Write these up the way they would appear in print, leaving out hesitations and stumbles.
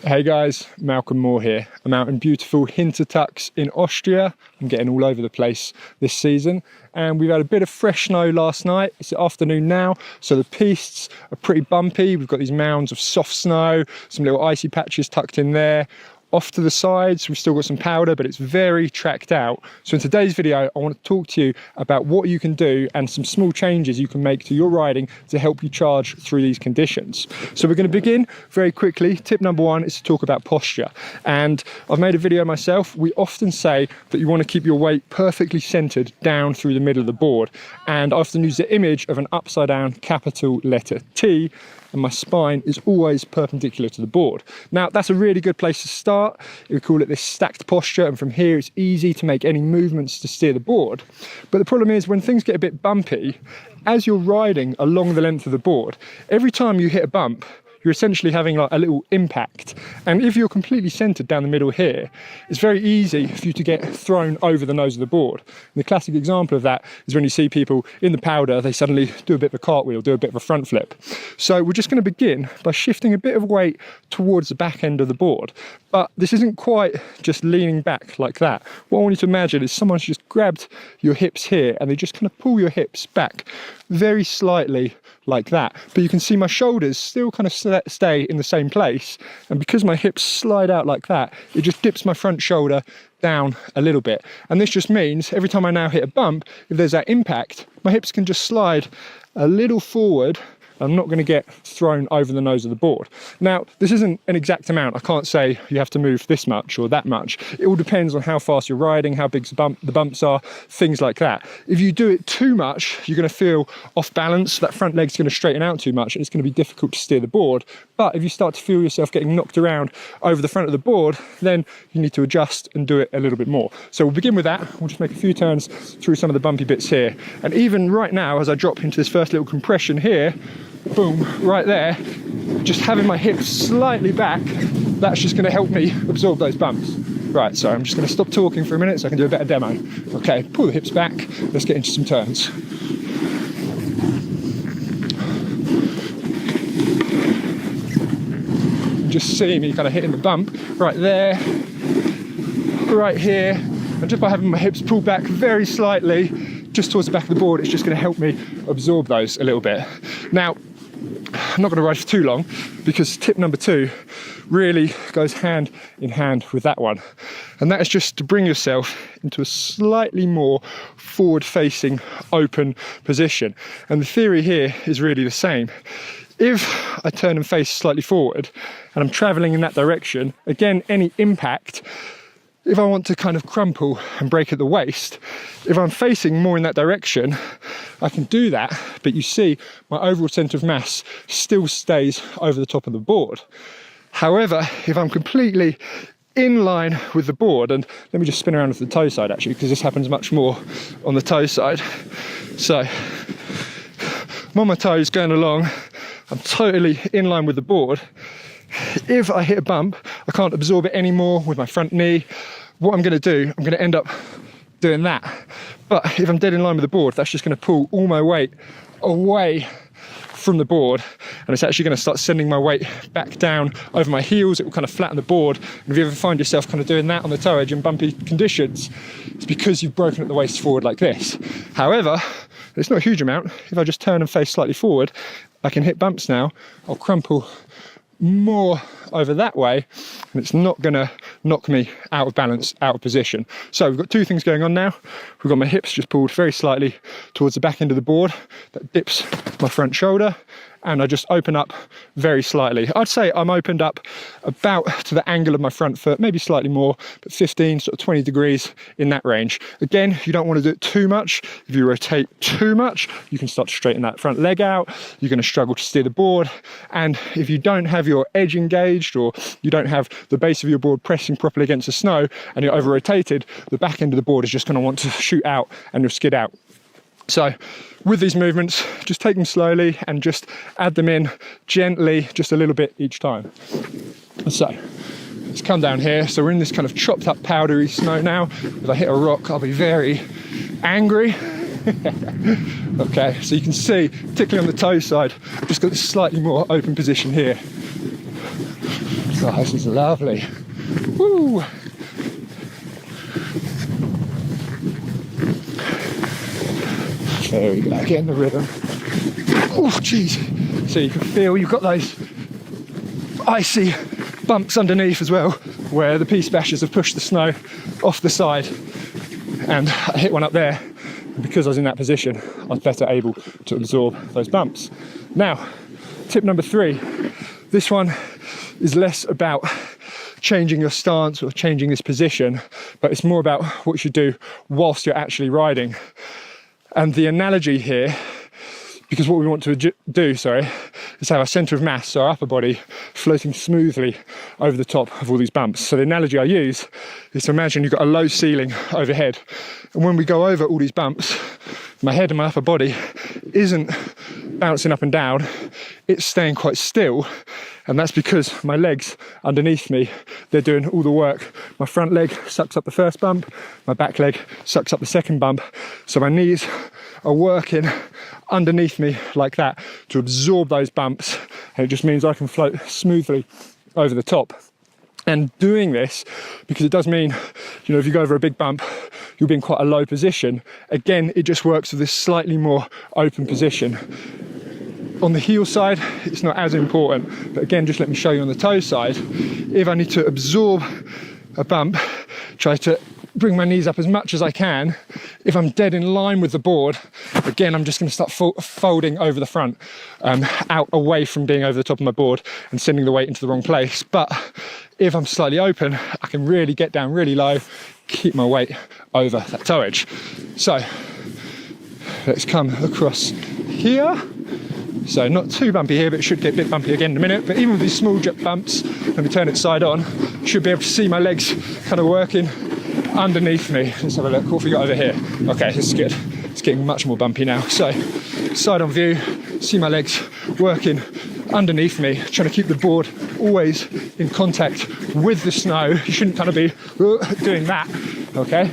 Hey guys, Malcolm Moore here. I'm out in beautiful Hintertux in Austria. I'm getting all over the place this season, and we've had a bit of fresh snow last night. It's the afternoon now, so the pistes are pretty bumpy. We've got these mounds of soft snow, some little icy patches tucked in there. Off to the sides, we've still got some powder, but it's very tracked out. So in today's video, I want to talk to you about what you can do and some small changes you can make to your riding to help you charge through these conditions. So we're going to begin very quickly. Tip number one is to talk about posture. And I've made a video myself. We often say that you want to keep your weight perfectly centered down through the middle of the board. And I often use the image of an upside down capital letter T, and my spine is always perpendicular to the board. Now, that's a really good place to start. We call it this stacked posture, and from here it's easy to make any movements to steer the board. But the problem is when things get a bit bumpy, as you're riding along the length of the board, every time you hit a bump, you're essentially having like a little impact. And if you're completely centered down the middle here, it's very easy for you to get thrown over the nose of the board. And the classic example of that is when you see people in the powder, they suddenly do a bit of a cartwheel, do a bit of a front flip. So we're just going to begin by shifting a bit of weight towards the back end of the board. But this isn't quite just leaning back like that. What I want you to imagine is someone's just grabbed your hips here and they just kind of pull your hips back very slightly like that. But you can see my shoulders still kind of stay in the same place. And because my hips slide out like that, it just dips my front shoulder down a little bit. And this just means every time I now hit a bump, if there's that impact, my hips can just slide a little forward. I'm not going to get thrown over the nose of the board. Now, this isn't an exact amount. I can't say you have to move this much or that much. It all depends on how fast you're riding, how big the bumps are, things like that. If you do it too much, you're going to feel off balance. That front leg's going to straighten out too much and it's going to be difficult to steer the board. But if you start to feel yourself getting knocked around over the front of the board, then you need to adjust and do it a little bit more. So we'll begin with that. We'll just make a few turns through some of the bumpy bits here. And even right now, as I drop into this first little compression here, boom, right there, just having my hips slightly back, that's just going to help me absorb those bumps. Right, so I'm just going to stop talking for a minute so I can do a better demo. Okay, pull the hips back, let's get into some turns. Just see me kind of hitting the bump right there, right here, and just by having my hips pulled back very slightly just towards the back of the board, it's just going to help me absorb those a little bit. Now, I'm not going to ride for too long because tip number two really goes hand in hand with that one. And that is just to bring yourself into a slightly more forward-facing, open position. And the theory here is really the same. If I turn and face slightly forward and I'm traveling in that direction, again, any impact, if I want to kind of crumple and break at the waist, if I'm facing more in that direction, I can do that, but you see my overall centre of mass still stays over the top of the board. However, if I'm completely in line with the board, and let me just spin around with the toe side actually, because this happens much more on the toe side. So I'm on my toes going along, I'm totally in line with the board. If I hit a bump, I can't absorb it anymore with my front knee. What I'm going to do, I'm going to end up doing that. But if I'm dead in line with the board, that's just going to pull all my weight away from the board, and it's actually going to start sending my weight back down over my heels. It will kind of flatten the board. And if you ever find yourself kind of doing that on the toe edge in bumpy conditions, it's because you've broken at the waist forward like this. However, it's not a huge amount. If I just turn and face slightly forward, I can hit bumps now. I'll crumple more over that way, and it's not going to knock me out of balance, out of position. So we've got two things going on now. We've got my hips just pulled very slightly towards the back end of the board. That dips my front shoulder, and I just open up very slightly. I'd say I'm opened up about to the angle of my front foot, maybe slightly more, but 15, sort of 20 degrees in that range. Again, you don't want to do it too much. If you rotate too much, you can start to straighten that front leg out. You're going to struggle to steer the board. And if you don't have your edge engaged, or you don't have the base of your board pressing properly against the snow, and you're over rotated, the back end of the board is just going to want to shoot out and you'll skid out. So with these movements, just take them slowly and just add them in gently, just a little bit each time. So let's come down here. So we're in this kind of chopped up powdery snow now. If I hit a rock, I'll be very angry. Okay, so you can see, particularly on the toe side, I've just got this slightly more open position here. Oh, this is lovely. Woo! There we go, getting the rhythm. Oh, jeez. So you can feel you've got those icy bumps underneath as well, where the pea splashes have pushed the snow off the side. And I hit one up there, and because I was in that position, I was better able to absorb those bumps. Now, tip number 3. This one is less about changing your stance or changing this position, but it's more about what you should do whilst you're actually riding. And the analogy here, because what we want to do, is have our centre of mass, so our upper body, floating smoothly over the top of all these bumps. So the analogy I use is to imagine you've got a low ceiling overhead, and when we go over all these bumps, my head and my upper body isn't bouncing up and down, it's staying quite still. And that's because my legs underneath me, they're doing all the work. My front leg sucks up the first bump, my back leg sucks up the second bump. So my knees are working underneath me like that to absorb those bumps. And it just means I can float smoothly over the top. And doing this, because it does mean, you know, if you go over a big bump, you'll be in quite a low position. Again, it just works with this slightly more open position. On the heel side, it's not as important, but again, just let me show you on the toe side. If I need to absorb a bump, try to bring my knees up as much as I can. If I'm dead in line with the board, again, I'm just going to start folding over the front, out away from being over the top of my board and sending the weight into the wrong place. But if I'm slightly open, I can really get down really low, keep my weight over that toe edge. So let's come across here. So not too bumpy here, but it should get a bit bumpy again in a minute. But even with these small jet bumps, let me turn it side on, you should be able to see my legs kind of working underneath me. Let's have a look. What have we got over here? Okay, this is good. It's getting much more bumpy now. So side on view, see my legs working underneath me, trying to keep the board always in contact with the snow. You shouldn't kind of be doing that. Okay,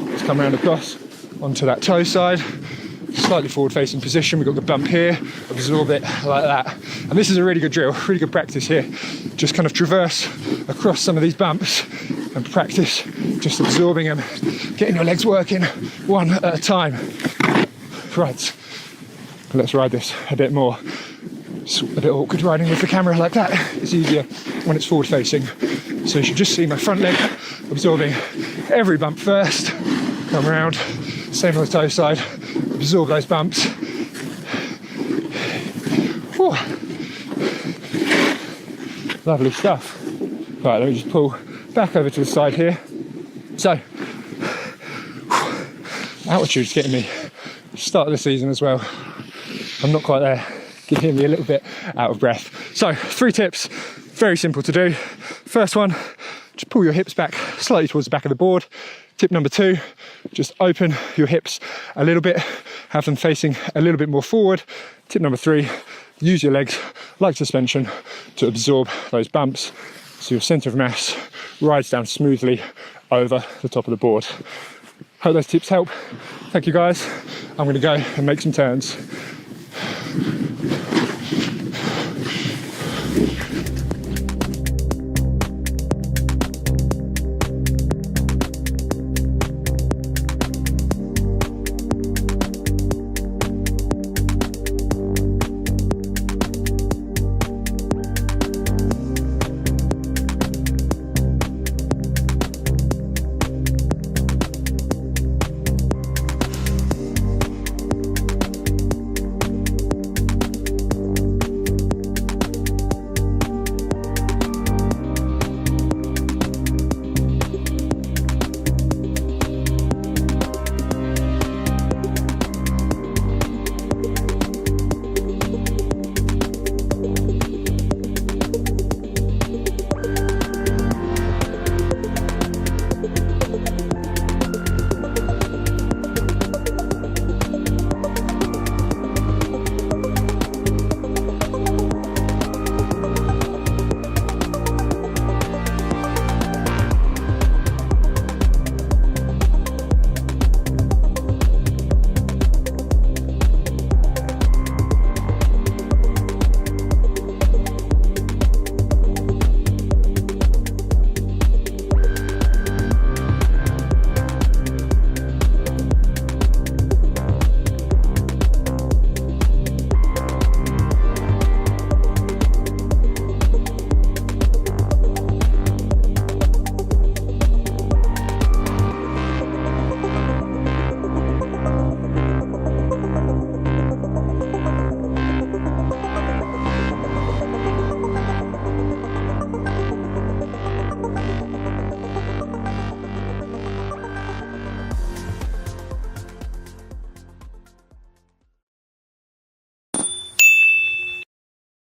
let's come around across onto that toe side. Slightly forward facing position, we've got the bump here, absorb it like that. And this is a really good drill, really good practice here. Just kind of traverse across some of these bumps and practice just absorbing them, getting your legs working one at a time. Right, let's ride this a bit more. It's a bit awkward riding with the camera like that. It's easier when it's forward facing. So you should just see my front leg absorbing every bump first, come around, same on the toe side, absorb those bumps. Whew. Lovely stuff. Right, let me just pull back over to the side here. So, altitude's getting me. Start of the season as well. I'm not quite there. Getting me a little bit out of breath. So, 3 tips, very simple to do. First one, just pull your hips back slightly towards the back of the board. Tip number 2, just open your hips a little bit, have them facing a little bit more forward. Tip number 3, use your legs like suspension to absorb those bumps so your centre of mass rides down smoothly over the top of the board. Hope those tips help. Thank you guys. I'm going to go and make some turns.